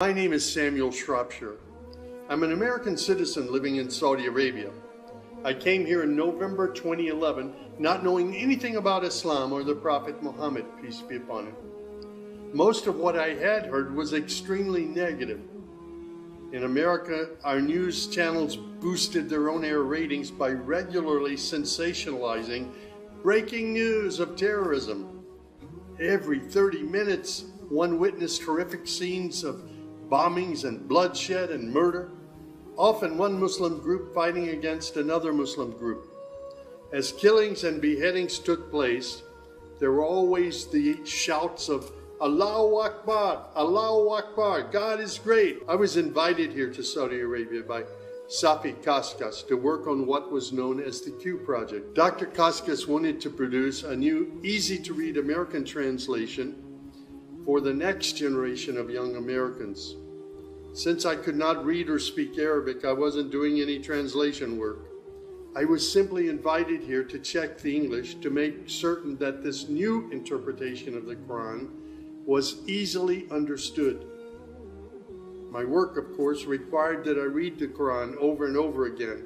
My name is Samuel Shropshire. I'm an American citizen living in Saudi Arabia. I came here in November 2011, not knowing anything about Islam or the Prophet Muhammad, peace be upon him. Most of what I had heard was extremely negative. In America, our news channels boosted their on-air ratings by regularly sensationalizing breaking news of terrorism. Every 30 minutes, one witnessed horrific scenes of bombings and bloodshed and murder, often one Muslim group fighting against another Muslim group. As killings and beheadings took place, there were always the shouts of Allahu Akbar, God is great. I was invited here to Saudi Arabia by Safi Kaskas to work on what was known as the Q Project. Dr. Kaskas wanted to produce a new, easy-to-read American translation for the next generation of young Americans. Since I could not read or speak Arabic, I wasn't doing any translation work. I was simply invited here to check the English to make certain that this new interpretation of the Quran was easily understood. My work, of course, required that I read the Quran over and over again.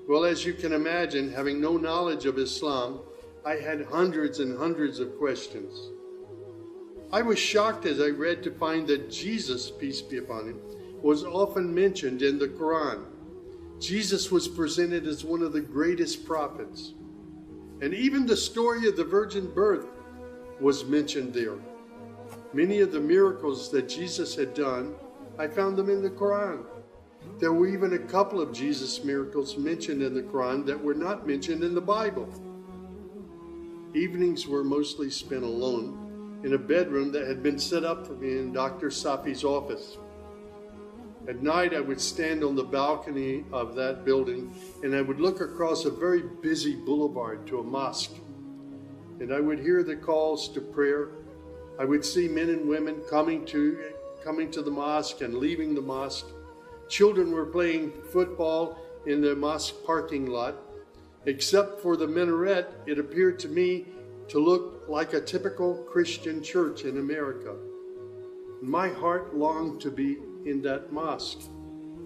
Well, as you can imagine, having no knowledge of Islam, I had hundreds and hundreds of questions. I was shocked as I read to find that Jesus, peace be upon him, was often mentioned in the Quran. Jesus was presented as one of the greatest prophets. And even the story of the virgin birth was mentioned there. Many of the miracles that Jesus had done, I found them in the Quran. There were even a couple of Jesus miracles mentioned in the Quran that were not mentioned in the Bible. Evenings were mostly spent alone in a bedroom that had been set up for me in Dr. Safi's office. At night, I would stand on the balcony of that building and I would look across a very busy boulevard to a mosque. And I would hear the calls to prayer. I would see men and women coming to the mosque and leaving the mosque. Children were playing football in the mosque parking lot. Except for the minaret, it appeared to me to look like a typical Christian church in America. My heart longed to be in that mosque.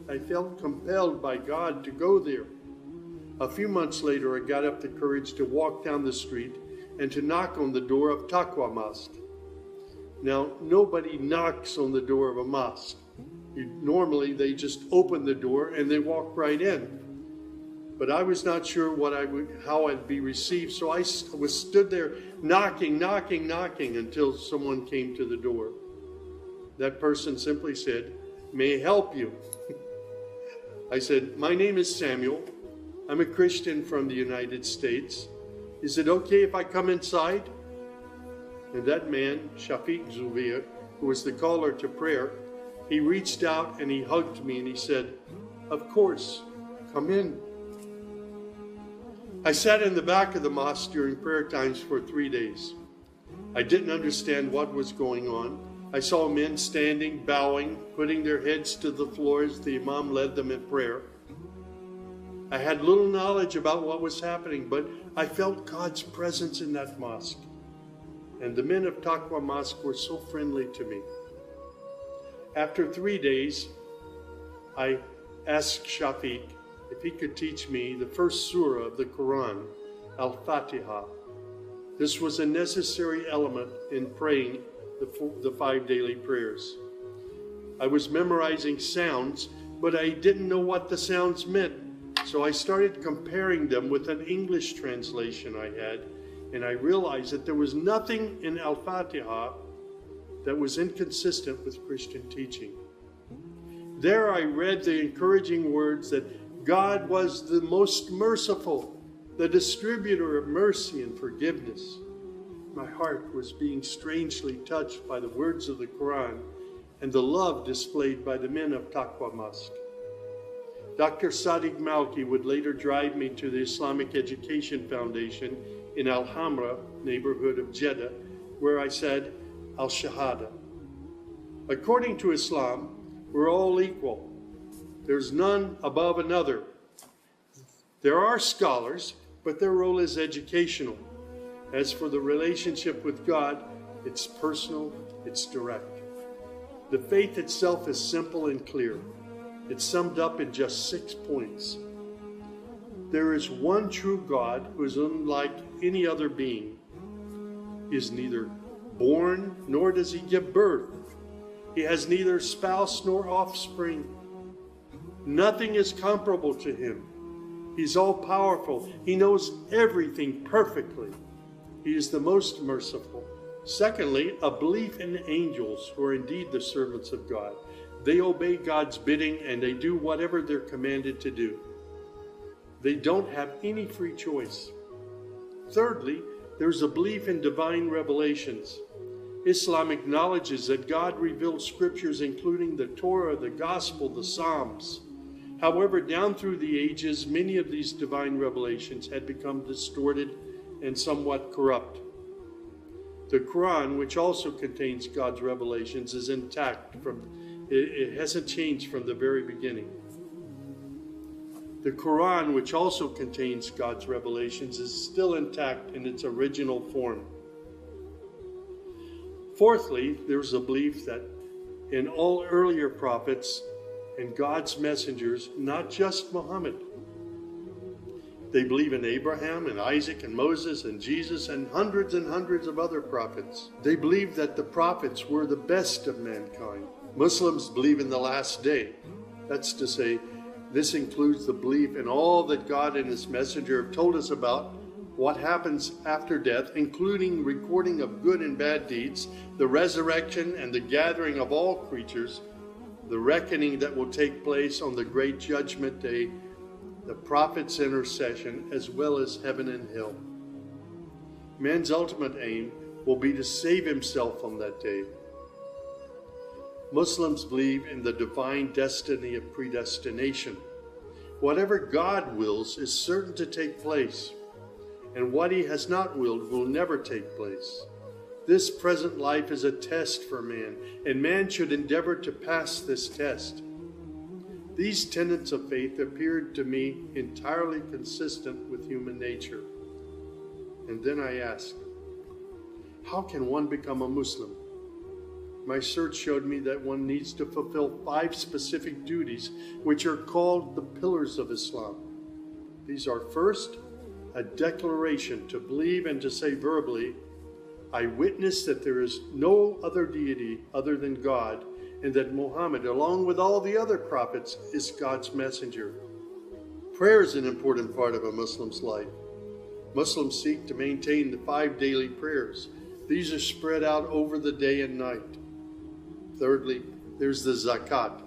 I felt compelled by God to go there. A few months later, I got up the courage to walk down the street and to knock on the door of Taqwa Mosque. Now, nobody knocks on the door of a mosque. Normally, they just open the door and they walk right in. But I was not sure how I'd be received, so I stood there knocking until someone came to the door. That person simply said, "May I help you?" I said, "My name is Samuel. I'm a Christian from the United States. Is it okay if I come inside?" And that man, Shafiq Zubir, who was the caller to prayer, he reached out and he hugged me and he said, "Of course, come in." I sat in the back of the mosque during prayer times for 3 days. I didn't understand what was going on. I saw men standing, bowing, putting their heads to the floor as the Imam led them in prayer. I had little knowledge about what was happening, but I felt God's presence in that mosque. And the men of Taqwa Mosque were so friendly to me. After 3 days, I asked Shafiq if he could teach me the first surah of the Quran, Al-Fatiha. This was a necessary element in praying the 5 daily prayers. I was memorizing sounds, but I didn't know what the sounds meant. So I started comparing them with an English translation I had, and I realized that there was nothing in Al-Fatiha that was inconsistent with Christian teaching. There I read the encouraging words that God was the most merciful, the distributor of mercy and forgiveness. My heart was being strangely touched by the words of the Quran and the love displayed by the men of Taqwa Mosque. Dr. Sadiq Malki would later drive me to the Islamic Education Foundation in Al-Hamra neighborhood of Jeddah, where I said Al-Shahada. According to Islam, we're all equal. There's none above another. There are scholars, but their role is educational. As for the relationship with God, it's personal, it's direct. The faith itself is simple and clear. It's summed up in just 6 points. There is one true God who is unlike any other being. He is neither born nor does he give birth. He has neither spouse nor offspring. Nothing is comparable to him. He's all-powerful. He knows everything perfectly. He is the most merciful. Secondly, a belief in angels who are indeed the servants of God. They obey God's bidding and they do whatever they're commanded to do. They don't have any free choice. Thirdly, there's a belief in divine revelations. Islam acknowledges that God revealed scriptures including the Torah, the Gospel, the Psalms. However, down through the ages, many of these divine revelations had become distorted and somewhat corrupt. The Quran, which also contains God's revelations, is intact. It hasn't changed from the very beginning. The Quran, which also contains God's revelations, is still intact in its original form. Fourthly, there's a belief that in all earlier prophets and God's messengers, not just Muhammad. They believe in Abraham and Isaac and Moses and Jesus and hundreds of other prophets. They believe that the prophets were the best of mankind. Muslims believe in the last day. That's to say, this includes the belief in all that God and his messenger have told us about what happens after death, including recording of good and bad deeds, the resurrection and the gathering of all creatures, the reckoning that will take place on the great judgment day, the prophet's intercession, as well as heaven and hell. Man's ultimate aim will be to save himself on that day. Muslims believe in the divine destiny of predestination. Whatever God wills is certain to take place, and what he has not willed will never take place. This present life is a test for man, and man should endeavor to pass this test. These tenets of faith appeared to me entirely consistent with human nature. And then I asked, how can one become a Muslim? My search showed me that one needs to fulfill 5 specific duties, which are called the pillars of Islam. These are: first, a declaration to believe and to say verbally, I witness that there is no other deity other than God, and that Muhammad, along with all the other prophets, is God's messenger. Prayer is an important part of a Muslim's life. Muslims seek to maintain the 5 daily prayers. These are spread out over the day and night. Thirdly, there's the zakat.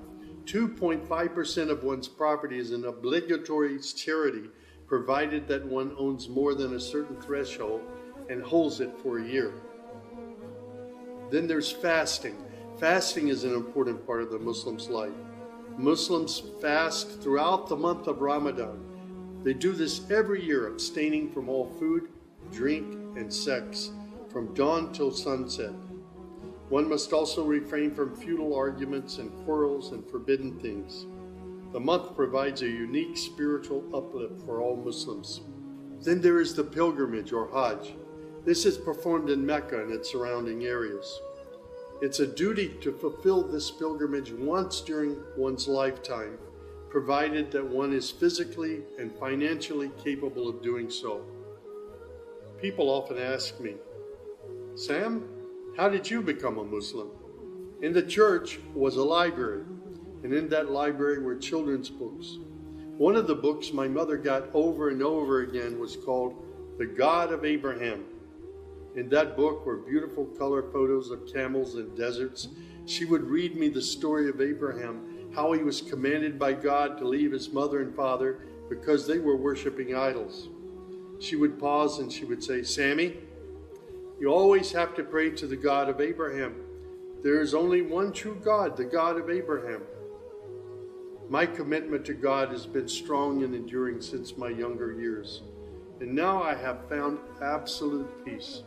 2.5% of one's property is an obligatory charity, provided that one owns more than a certain threshold and holds it for a year. Then there's fasting. Fasting is an important part of the Muslim's life. Muslims fast throughout the month of Ramadan. They do this every year, abstaining from all food, drink, and sex, from dawn till sunset. One must also refrain from futile arguments and quarrels and forbidden things. The month provides a unique spiritual uplift for all Muslims. Then there is the pilgrimage or Hajj. This is performed in Mecca and its surrounding areas. It's a duty to fulfill this pilgrimage once during one's lifetime, provided that one is physically and financially capable of doing so. People often ask me, Sam, how did you become a Muslim? In the church was a library, and in that library were children's books. One of the books my mother got over and over again was called The God of Abraham. In that book were beautiful color photos of camels and deserts. She would read me the story of Abraham, how he was commanded by God to leave his mother and father because they were worshiping idols. She would pause and she would say, Sammy, you always have to pray to the God of Abraham. There is only one true God, the God of Abraham. My commitment to God has been strong and enduring since my younger years. And now I have found absolute peace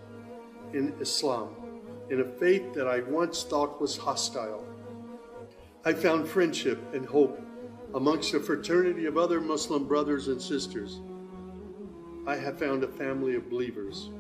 in Islam, in a faith that I once thought was hostile. I found friendship and hope amongst a fraternity of other Muslim brothers and sisters. I have found a family of believers.